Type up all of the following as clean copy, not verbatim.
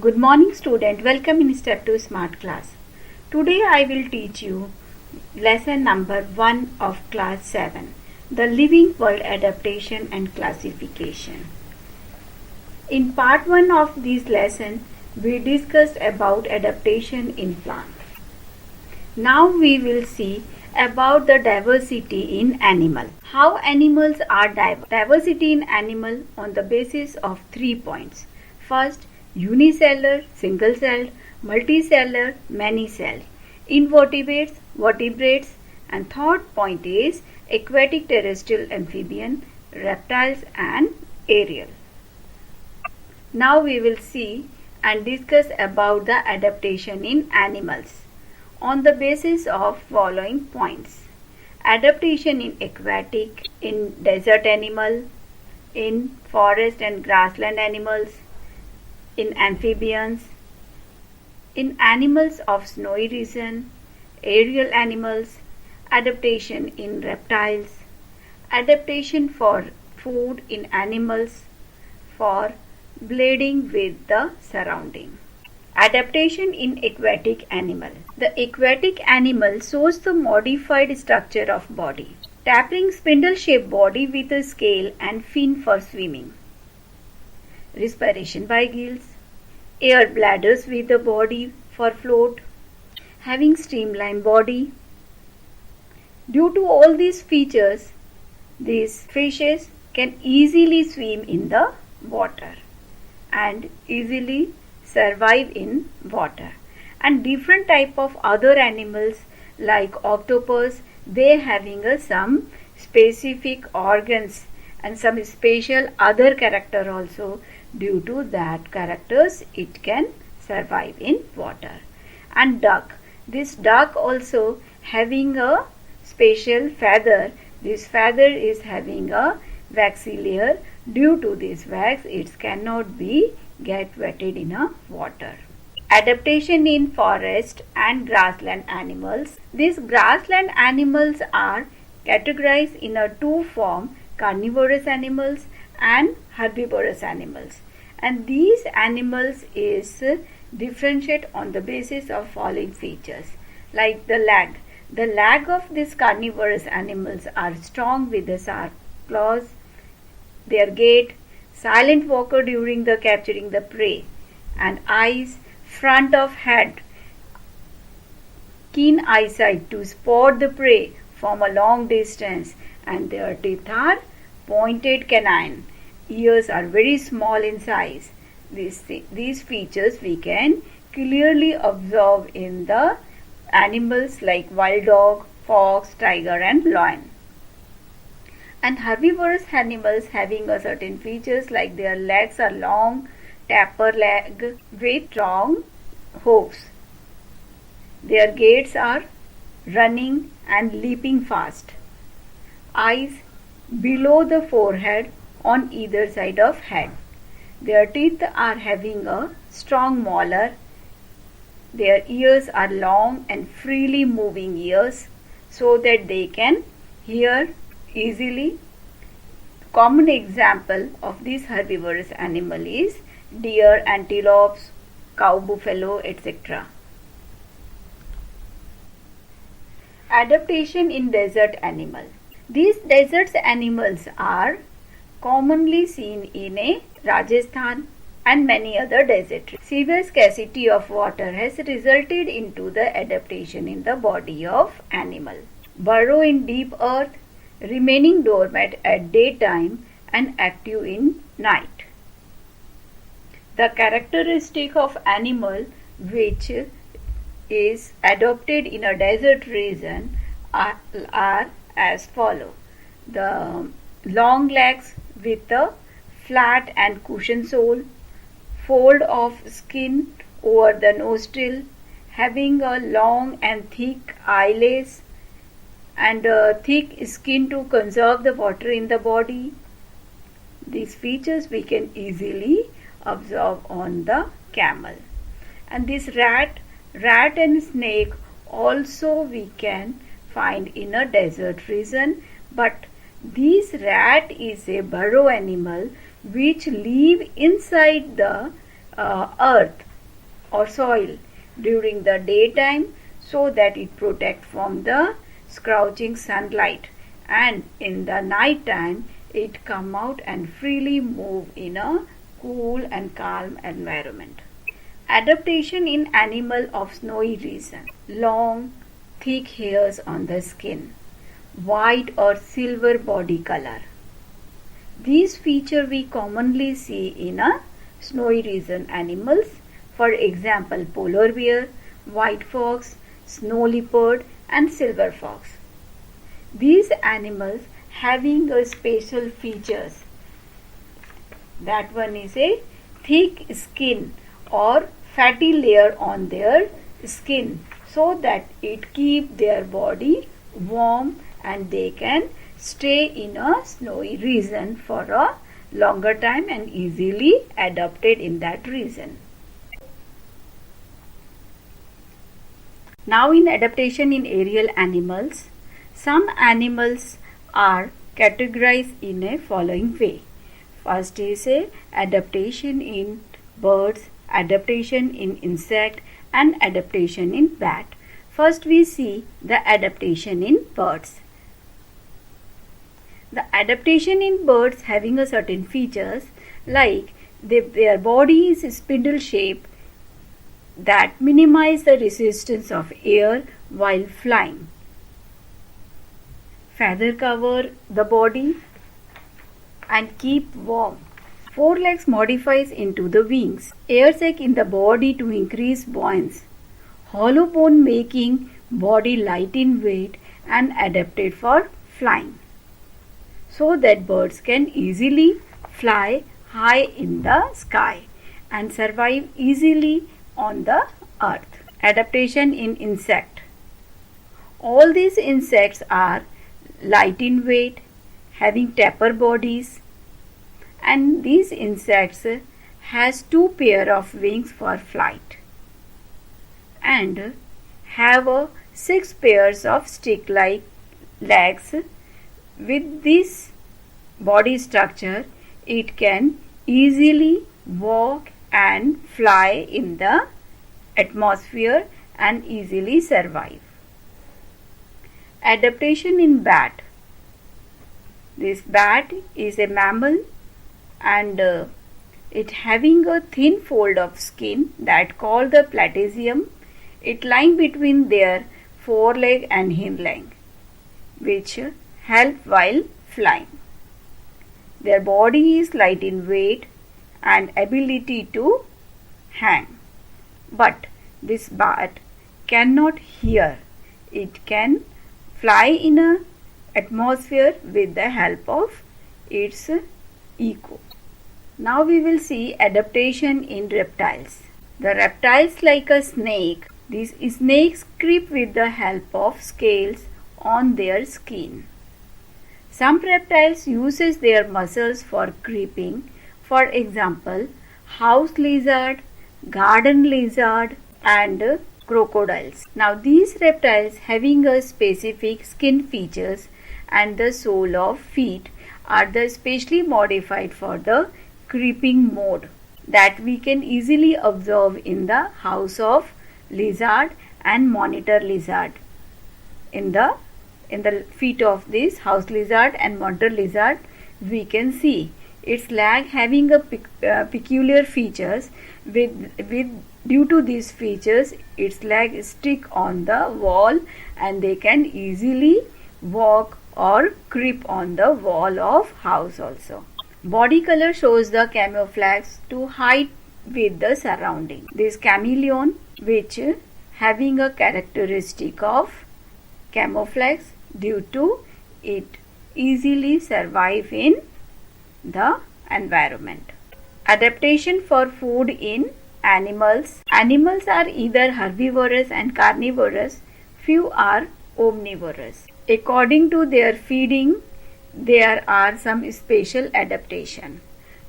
Good morning student, welcome in step 2 smart class. Today I will teach you lesson number 1 of class 7, the living world adaptation and classification. In part 1 of this lesson we discussed about adaptation in plants. Now we will see about the diversity in animal. How animals are diverse. Diversity in animal on the basis of 3 points. First, unicellular, single-celled, multicellular, many-celled, invertebrates, vertebrates, and third point is aquatic, terrestrial, amphibian, reptiles and aerial. Now we will see and discuss about the adaptation in animals on the basis of following points. Adaptation in aquatic, in desert animal, in forest and grassland animals, in amphibians, in animals of snowy region, aerial animals, adaptation in reptiles, adaptation for food in animals, for blending with the surrounding. Adaptation in aquatic animal. The aquatic animal shows the modified structure of body. Tapering spindle-shaped body with a scale and fin for swimming. Respiration by gills, air bladders with the body for float, having streamlined body. Due to all these features, these fishes can easily swim in the water and easily survive in water. And different type of other animals like octopus, they having some specific organs and some special other character also. Due to that characters it can survive in water. And duck, this duck also having a special feather. This feather is having a waxy layer. Due to this wax it cannot be get wetted in a water. Adaptation in forest and grassland animals. These grassland animals are categorized in a two form, carnivorous animals and herbivorous animals, and these animals is differentiate on the basis of following features like the leg. The leg of these carnivorous animals are strong with the sharp claws. Their gait, silent walker during the capturing the prey, and eyes, front of head, keen eyesight to spot the prey from a long distance, and their teeth are pointed canine. Ears are very small in size. These features we can clearly observe in the animals like wild dog, fox, tiger and lion. And herbivorous animals having a certain features like their legs are long, taper leg with strong hooves. Their gaits are running and leaping fast. Eyes below the forehead on either side of head. Their teeth are having a strong molar. Their ears are long and freely moving ears so that they can hear easily. Common example of this herbivorous animal is deer, antelopes, cow, buffalo, etc. Adaptation in desert animal. These desert animals are commonly seen in Rajasthan and many other deserts. Severe scarcity of water has resulted into the adaptation in the body of animal. Burrow in deep earth, remaining dormant at daytime and active in night. The characteristic of animal which is adopted in a desert region are as follow. The long legs with a flat and cushion sole, fold of skin over the nostril, having a long and thick eyelash and a thick skin to conserve the water in the body. These features we can easily observe on the camel. And this rat and snake also we can find in a desert region, but this rat is a burrow animal which live inside the earth or soil during the daytime so that it protects from the scorching sunlight, and in the night time it come out and freely move in a cool and calm environment. Adaptation in animal of snowy region. Long, thick hairs on the skin, white or silver body color. These features we commonly see in a snowy region animals, for example polar bear, white fox, snow leopard and silver fox. These animals having a special features. That one is a thick skin or fatty layer on their skin so that it keep their body warm and they can stay in a snowy region for a longer time and easily adapted in that region. Now in adaptation in aerial animals, some animals are categorized in a following way. First is a adaptation in birds, adaptation in insect and adaptation in bat. First we see the adaptation in birds. The adaptation in birds having a certain features like their body is spindle shape that minimize the resistance of air while flying. Feather cover the body and keep warm. Forelegs modifies into the wings. Air sac in the body to increase buoyancy. Hollow bone making body light in weight and adapted for flying, so that birds can easily fly high in the sky and survive easily on the earth. Adaptation in insect. All these insects are light in weight, having taper bodies, and these insects has 2 pair of wings for flight and have 6 pairs of stick-like legs. With this body structure, it can easily walk and fly in the atmosphere and easily survive. Adaptation in bat. This bat is a mammal and it having a thin fold of skin that called the platysium. It lying between their foreleg and hind leg, which help while flying. Their body is light in weight and ability to hang. But this bat cannot hear. It can fly in an atmosphere with the help of its echo. Now we will see adaptation in reptiles. The reptiles like a snake. These snakes creep with the help of scales on their skin. Some reptiles uses their muscles for creeping. For example, house lizard, garden lizard and crocodiles. Now these reptiles having a specific skin features and the sole of feet are the specially modified for the creeping mode that we can easily observe in the house of lizard and monitor lizard. In the feet of this house lizard and monitor lizard, we can see its leg having a peculiar features. With due to these features, its leg stick on the wall and they can easily walk or creep on the wall of house also. Body color shows the camouflage to hide with the surrounding. This chameleon, which having a characteristic of camouflage due to it easily survive in the environment. Adaptation for food in animals. Animals are either herbivorous and carnivorous. Few are omnivorous. According to their feeding, there are some special adaptation.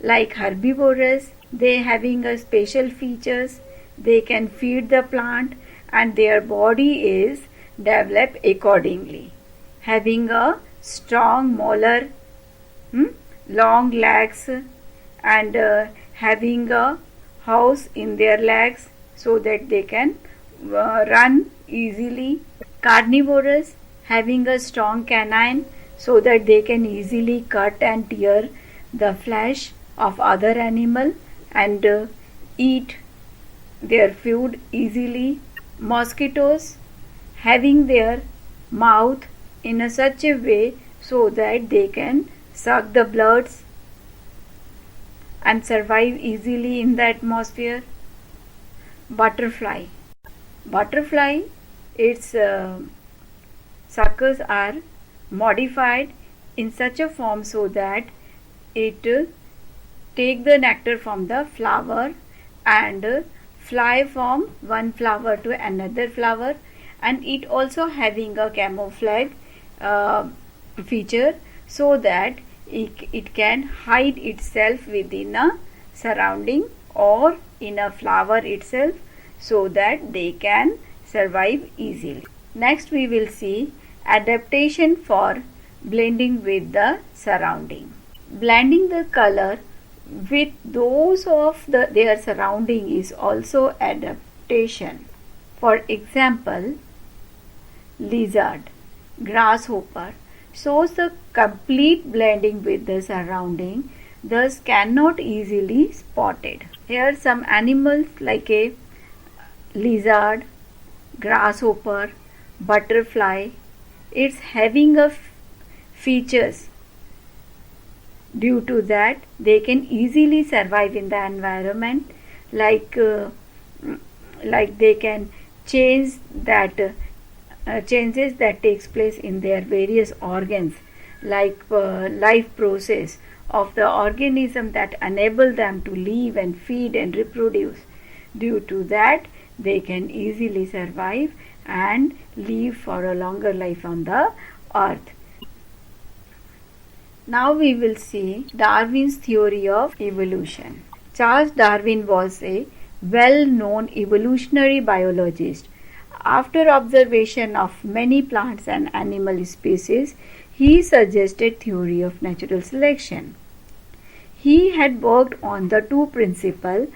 Like herbivorous, they having a special features. They can feed the plant and their body is developed accordingly. Having a strong molar, long legs and having a house in their legs so that they can run easily. Carnivorous, having a strong canine so that they can easily cut and tear the flesh of other animal and eat their food easily. Mosquitoes, having their mouth in such a way so that they can suck the bloods and survive easily in the atmosphere. Butterfly, its suckers are modified in such a form so that it take the nectar from the flower and fly from one flower to another flower, and it also having a camouflage feature so that it can hide itself within a surrounding or in a flower itself so that they can survive easily. Next we will see adaptation for blending with the surrounding. Blending the color with those of their surrounding is also adaptation. For example, lizard, grasshopper shows the complete blending with the surrounding, thus cannot easily spotted. Here some animals like a lizard, grasshopper, butterfly, it's having a features. Due to that, they can easily survive in the environment, like they can change that changes that takes place in their various organs, like life process of the organism that enable them to live and feed and reproduce. Due to that, they can easily survive and live for a longer life on the earth. Now we will see Darwin's theory of evolution. Charles Darwin was a well-known evolutionary biologist. After observation of many plants and animal species, he suggested theory of natural selection. He had worked on the two principles.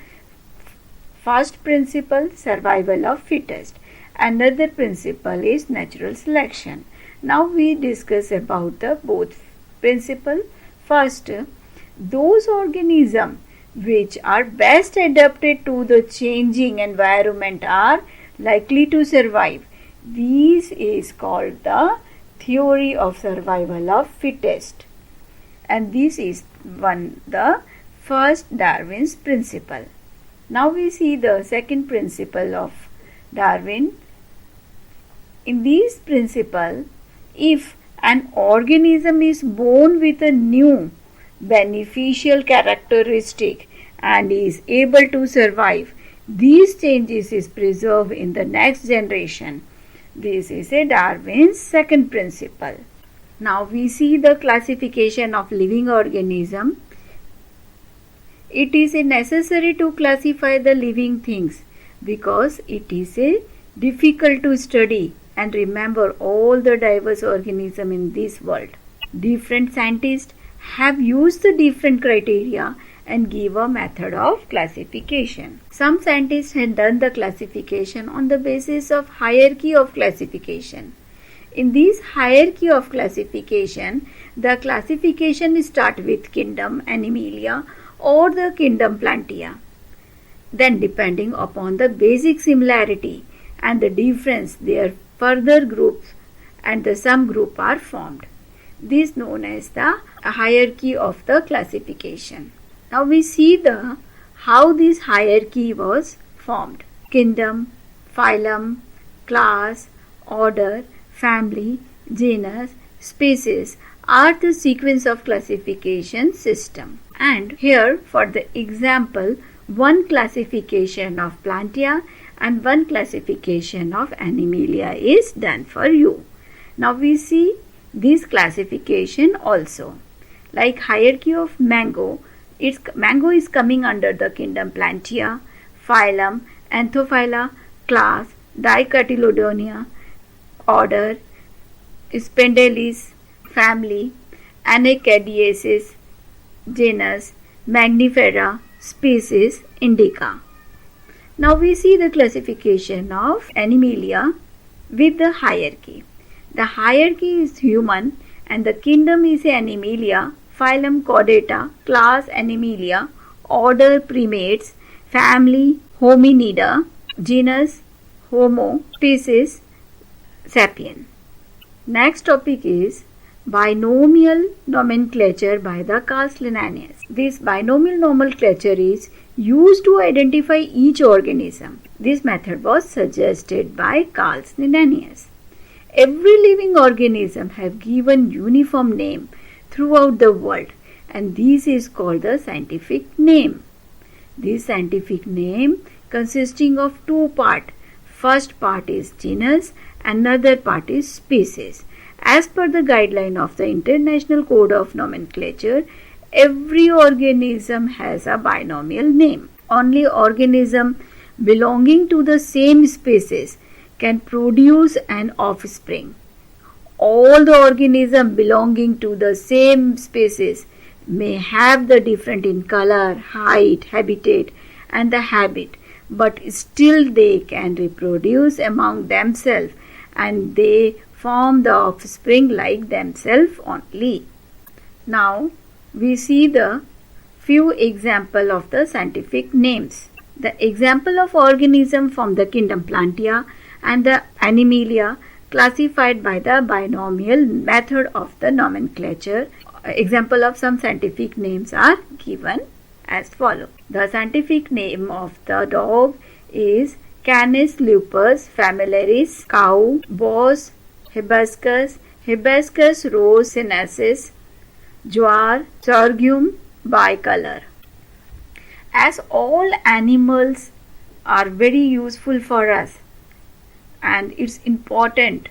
First principle, survival of fittest. Another principle is natural selection. Now we discuss about the both principle. First, those organisms which are best adapted to the changing environment are likely to survive. This is called the theory of survival of fittest, and this is the first Darwin's principle. Now we see the second principle of Darwin. In this principle, if an organism is born with a new beneficial characteristic and is able to survive, these changes is preserved in the next generation. This is a Darwin's second principle. Now we see the classification of living organism. It is necessary to classify the living things because it is difficult to study and remember all the diverse organisms in this world. Different scientists have used the different criteria and give a method of classification. Some scientists have done the classification on the basis of hierarchy of classification. In this hierarchy of classification, the classification starts with kingdom Animalia or the kingdom Plantae. Then depending upon the basic similarity and the difference, their further groups and the subgroup are formed. This is known as the hierarchy of the classification. Now we see how this hierarchy was formed. Kingdom, phylum, class, order, family, genus, species are the sequence of classification system. And here for the example, one classification of Plantae and one classification of Animalia is done for you. Now we see this classification also. Like hierarchy of mango, mango is coming under the kingdom Plantae, phylum, Anthophylla, class, Dicotyledonea, order, Spendalis, family, Now we see the classification of Animalia with the hierarchy. The hierarchy is human and the kingdom is Animalia, phylum Chordata, class Animalia, order Primates, family Hominida, genus Homo, species Sapien. Next topic is binomial nomenclature by the Carl Linnaeus. This binomial nomenclature is used to identify each organism. This method was suggested by Carl Linnaeus. Every living organism have given uniform name throughout the world, and this is called the scientific name. This scientific name consisting of two parts. First part is genus, another part is species. As per the guideline of the International Code of Nomenclature, every organism has a binomial name. Only organism belonging to the same species can produce an offspring. All the organisms belonging to the same species may have the different in color, height, habitat and the habit, but still they can reproduce among themselves and they form the offspring like themselves only. Now we see the few examples of the scientific names. The example of organism from the kingdom Plantae and the Animalia classified by the binomial method of the nomenclature. Example of some scientific names are given as follows. The scientific name of the dog is Canis lupus familiaris, cow, Bos hibiscus, Hibiscus rose sinensis, Jawar, Sorghum bicolor. As all animals are very useful for us, and it's important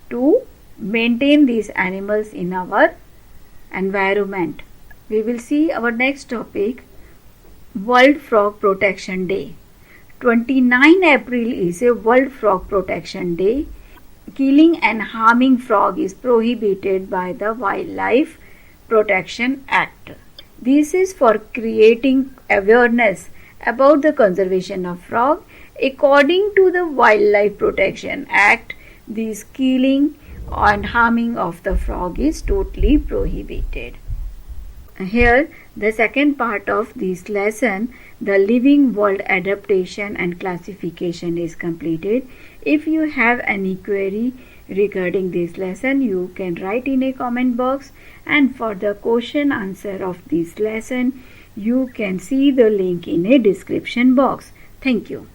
to maintain these animals in our environment. We will see our next topic, World Frog Protection Day. 29 April is a World Frog Protection Day. Killing and harming frog is prohibited by the Wildlife Protection Act. This is for creating awareness about the conservation of frog. According to the Wildlife Protection Act, this killing and harming of the frog is totally prohibited. Here, the second part of this lesson, the living world adaptation and classification, is completed. If you have any query regarding this lesson, you can write in a comment box, and for the question answer of this lesson, you can see the link in a description box. Thank you.